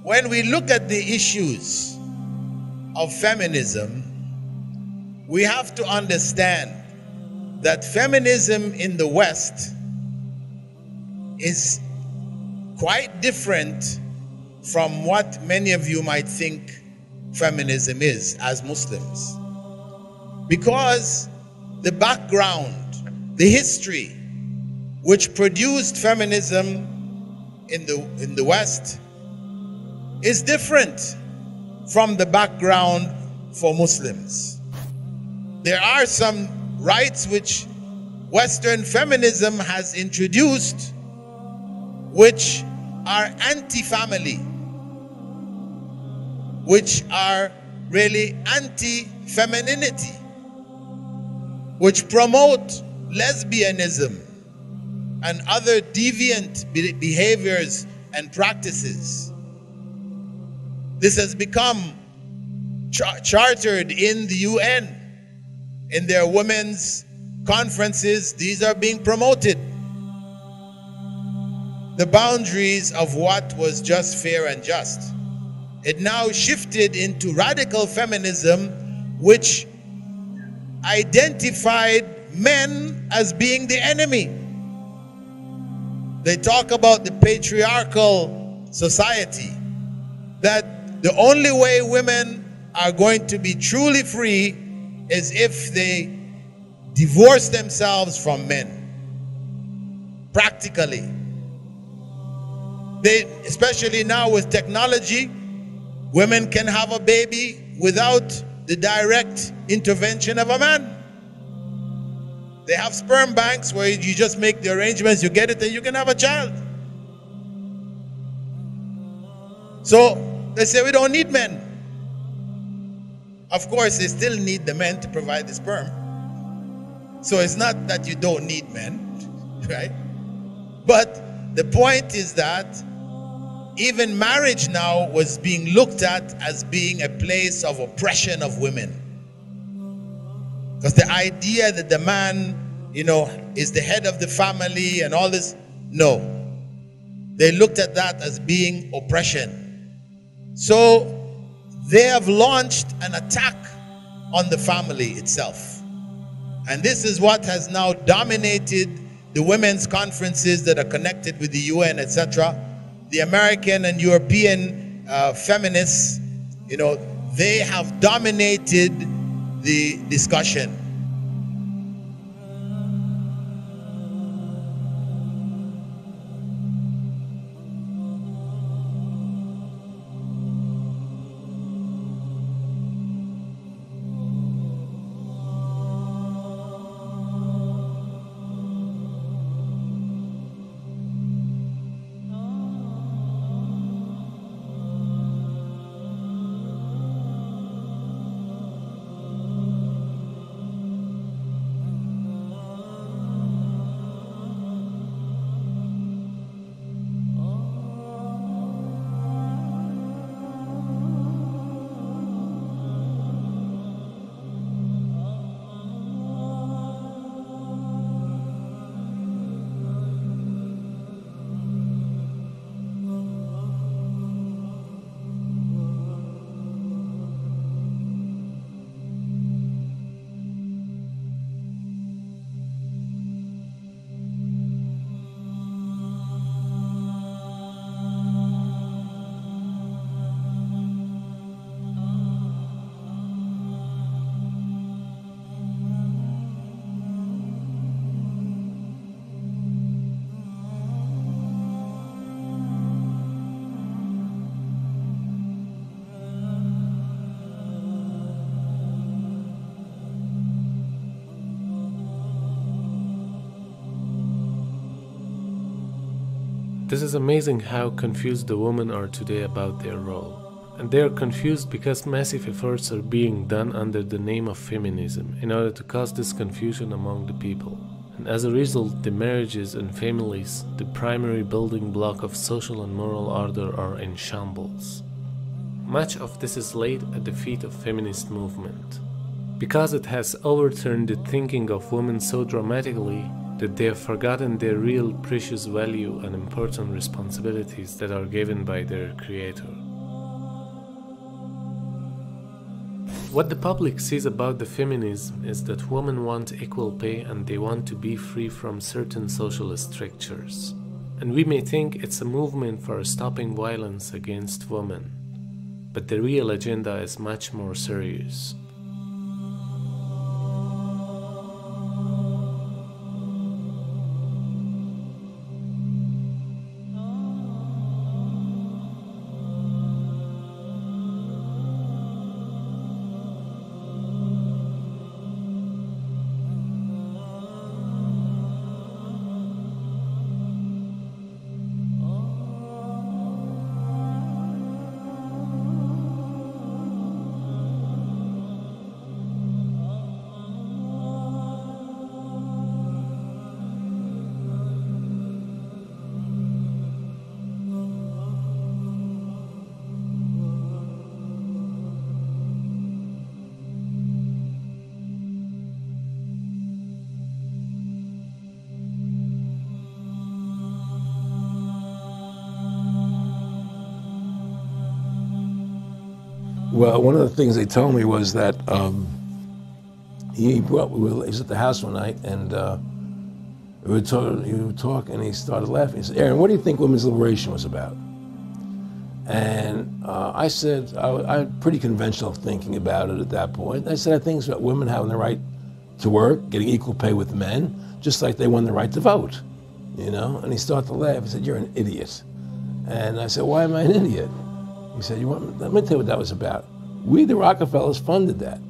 when we look at the issues of feminism, we have to understand that feminism in the West is quite different from what many of you might think feminism is as Muslims. Because the background, the history which produced feminism in the West is different from the background for Muslims. There are some rights which Western feminism has introduced which are anti-family, which are really anti-femininity, which promote lesbianism and other deviant behaviors and practices. This has become chartered in the UN. In their women's conferences, these are being promoted. The boundaries of what was just, fair, and just. It now shifted into radical feminism, which identified men as being the enemy. They talk about the patriarchal society, that the only way women are going to be truly free is if they divorce themselves from men. Practically. Especially now with technology, women can have a baby without the direct intervention of a man. They have sperm banks where you just make the arrangements, you get it, and you can have a child. So they say we don't need men. Of course, they still need the men to provide the sperm. So it's not that you don't need men, right? But the point is that even marriage now was being looked at as being a place of oppression of women. Because the idea that the man, is the head of the family and all this, no. They looked at that as being oppression. So they have launched an attack on the family itself. And this is what has now dominated the women's conferences that are connected with the UN, etc. The American and European feminists, they have dominated the discussion. This is amazing how confused the women are today about their role. And they are confused because massive efforts are being done under the name of feminism in order to cause this confusion among the people. And as a result, the marriages and families, the primary building block of social and moral order, are in shambles. Much of this is laid at the feet of feminist movement, because it has overturned the thinking of women so dramatically that they have forgotten their real precious value and important responsibilities that are given by their creator. What the public sees about the feminism is that women want equal pay and they want to be free from certain social strictures. And we may think it's a movement for stopping violence against women, but the real agenda is much more serious. Well, one of the things they told me was that he was at the house one night, and he would talk, and he started laughing. He said, "Aaron, what do you think women's liberation was about?" And I said, I had pretty conventional thinking about it at that point. I said, I think it's about women having the right to work, getting equal pay with men, just like they won the right to vote, you know? And he started to laugh. He said, "You're an idiot." And I said, "Why am I an idiot?" He said, let me tell you what that was about. We, the Rockefellers, funded that.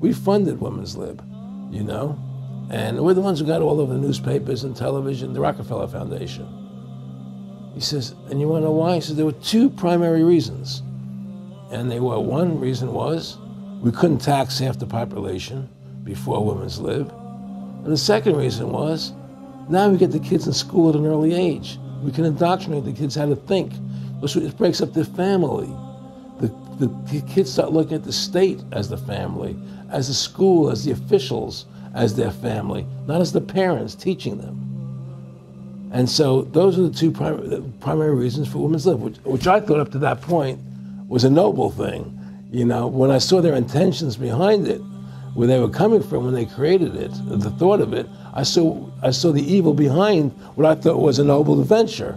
We funded Women's Lib, you know? And we're the ones who got all over the newspapers and television, the Rockefeller Foundation. He says, and you want to know why? He says, there were two primary reasons. And they were, one reason was we couldn't tax half the population before Women's Lib. And the second reason was, now we get the kids in school at an early age. We can indoctrinate the kids how to think. It breaks up their family. The kids start looking at the state as the family, as the school, as the officials, as their family, not as the parents teaching them. And so those are the two primary reasons for Women's Lib, which I thought up to that point was a noble thing. You know, when I saw their intentions behind it, where they were coming from when they created it, the thought of it, I saw the evil behind what I thought was a noble venture.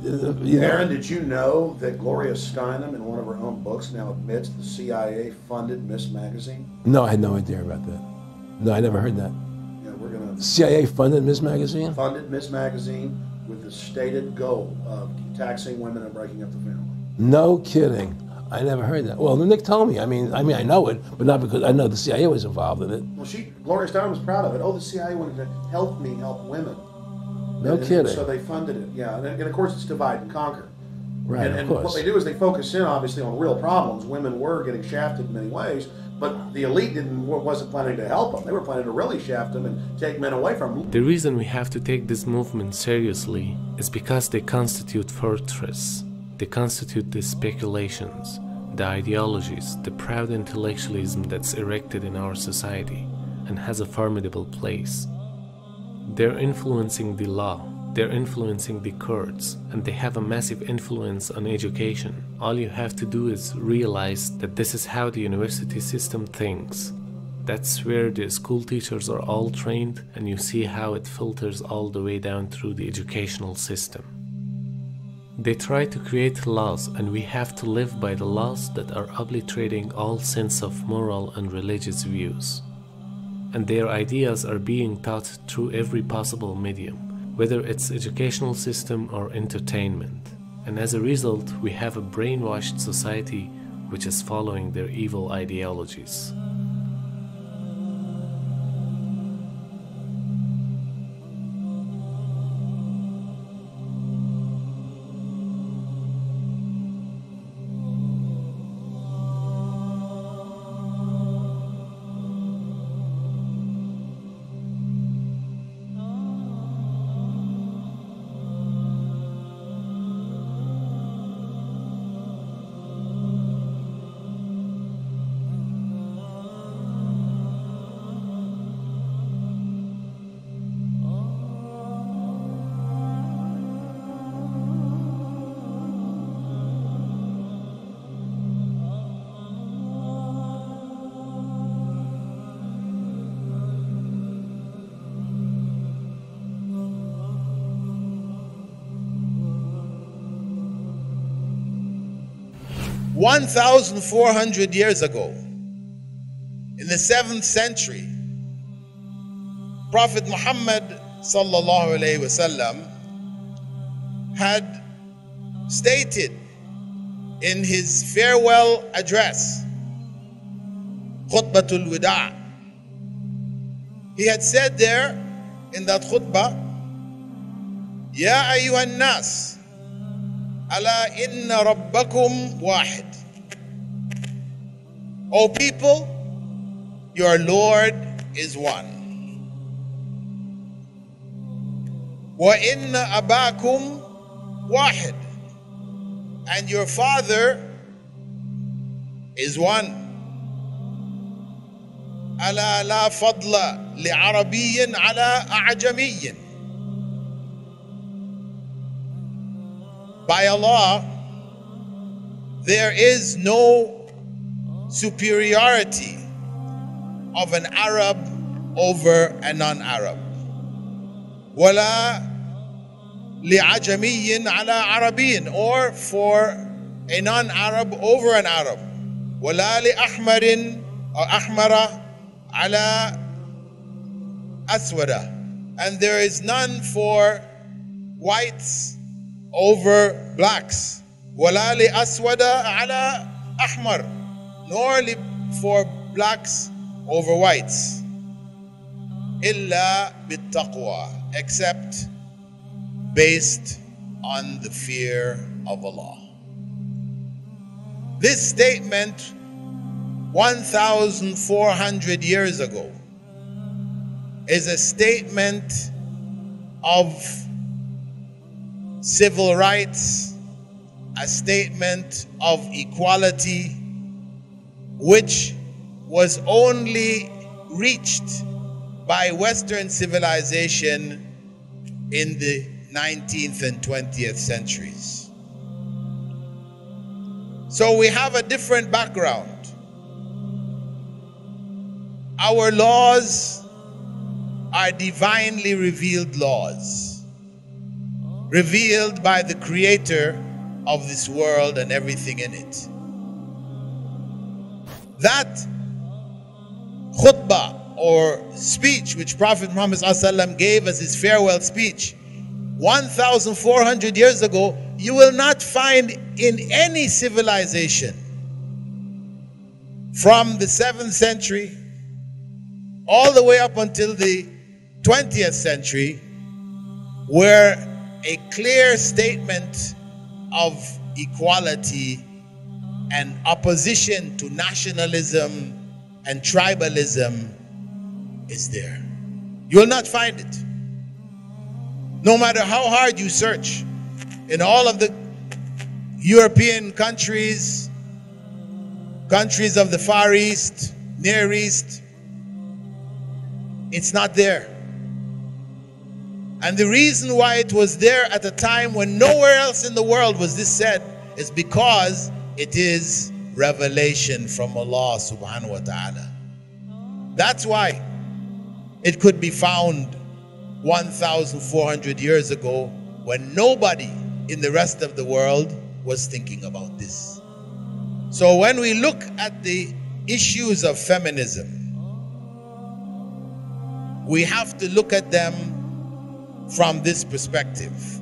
Aaron, did you know that Gloria Steinem, in one of her own books, now admits the CIA funded Miss Magazine? No, I had no idea about that. No, I never heard that. Yeah, we're gonna. The CIA funded Miss Magazine? Funded Miss Magazine with the stated goal of taxing women and breaking up the family. No kidding. I never heard that. Well, Nick told me. I mean, I know it, but not because I know the CIA was involved in it. Well, Gloria Steinem was proud of it. Oh, the CIA wanted to help me help women. No kidding. So they funded it, yeah. And of course, it's divide and conquer. Right, and what they do is they focus in, obviously, on real problems. Women were getting shafted in many ways, but the elite wasn't planning to help them. They were planning to really shaft them and take men away from them. The reason we have to take this movement seriously is because they constitute fortress. They constitute the speculations, the ideologies, the proud intellectualism that's erected in our society and has a formidable place. They're influencing the law, they're influencing the courts, and they have a massive influence on education. All you have to do is realize that this is how the university system thinks. That's where the school teachers are all trained, and you see how it filters all the way down through the educational system. They try to create laws, and we have to live by the laws that are obliterating all sense of moral and religious views. And their ideas are being taught through every possible medium, whether it's educational system or entertainment. And as a result, we have a brainwashed society which is following their evil ideologies. 1,400 years ago, in the 7th century, Prophet Muhammad sallallahu alaihi wasallam had stated in his farewell address, Khutbatul Wida', he had said there in that khutbah, Ya ayyuhan nas, ala inna rabbakum wahid. O people, your Lord is one. Wa inna abakum wahid. And your father is one. Ala la fadla li arabiyyin ala a'jamiyyin. By Allah, there is no superiority of an Arab over a non-Arab. Wala li'ajamiyyin ala arabiyyin, or for a non-Arab over an Arab. Wala li'ahmarin or ahmara ala aswada, and there is none for whites over blacks. Wala li aswada ala ahmar, nor for blacks over whites. Illa bittaqwa, except based on the fear of Allah. This statement 1,400 years ago is a statement of civil rights, a statement of equality, which was only reached by Western civilization in the 19th and 20th centuries. So we have a different background. Our laws are divinely revealed laws, revealed by the Creator of this world and everything in it. That khutbah or speech which Prophet Muhammad ﷺ gave as his farewell speech 1,400 years ago, you will not find in any civilization from the 7th century all the way up until the 20th century where a clear statement of equality and opposition to nationalism and tribalism is there. You will not find it. No matter how hard you search in all of the European countries, countries of the Far East, Near East, it's not there. And the reason why it was there at a time when nowhere else in the world was this said is because it is revelation from Allah subhanahu wa ta'ala. That's why it could be found 1,400 years ago when nobody in the rest of the world was thinking about this. So when we look at the issues of feminism, we have to look at them from this perspective,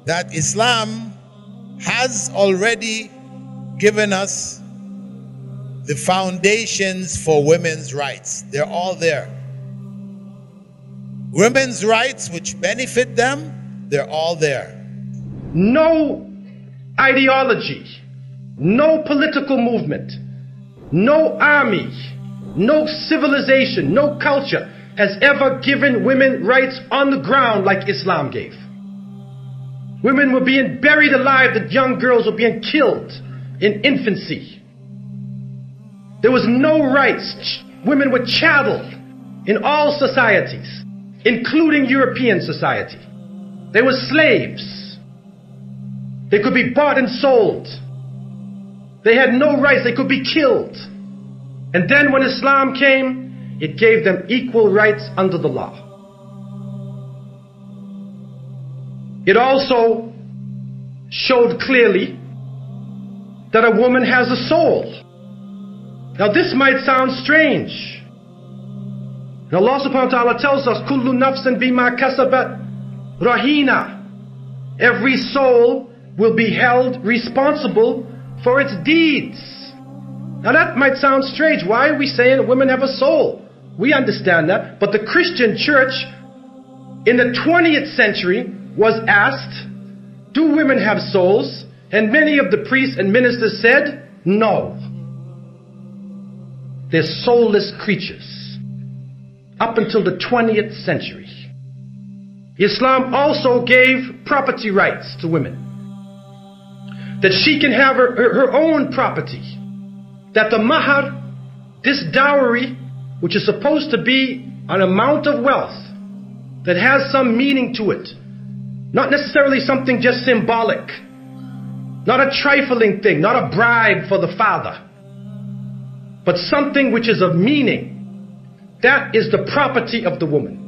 that Islam has already given us the foundations for women's rights. They're all there. Women's rights which benefit them, they're all there. No ideology, no political movement, no army, no civilization, no culture has ever given women rights on the ground like Islam gave. Women were being buried alive, the young girls were being killed in infancy. There was no rights. Women were chattel in all societies, including European society. They were slaves. They could be bought and sold. They had no rights. They could be killed. And then when Islam came, it gave them equal rights under the law. It also showed clearly that a woman has a soul. Now this might sound strange. And Allah subhanahu wa ta'ala tells us, Kullu nafsin bima kasabat rahina. Every soul will be held responsible for its deeds. Now that might sound strange. Why are we saying women have a soul? We understand that. But the Christian church in the 20th century was asked, do women have souls? And many of the priests and ministers said, no. They're soulless creatures. Up until the 20th century. Islam also gave property rights to women. That she can have her own property. That the mahar, this dowry, which is supposed to be an amount of wealth that has some meaning to it, not necessarily something just symbolic, not a trifling thing, not a bribe for the father, but something which is of meaning, that is the property of the woman.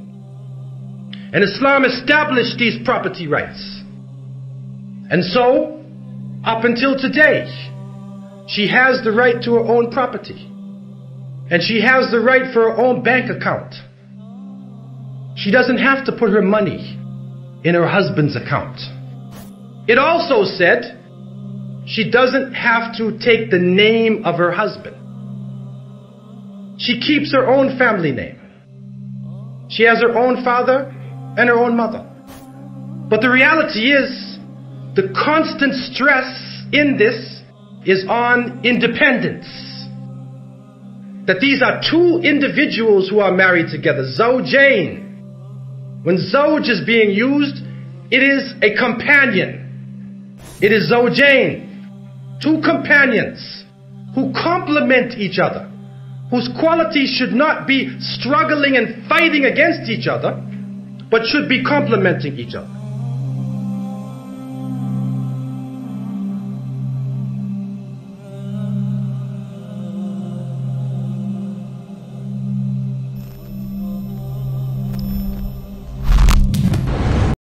And Islam established these property rights. And so, up until today, she has the right to her own property. And she has the right for her own bank account. She doesn't have to put her money in her husband's account. It also said she doesn't have to take the name of her husband. She keeps her own family name. She has her own father and her own mother. But the reality is, the constant stress in this is on independence. That these are two individuals who are married together, zawjain. When zawj is being used, it is a companion. It is zawjain, two companions who complement each other, whose qualities should not be struggling and fighting against each other, but should be complementing each other.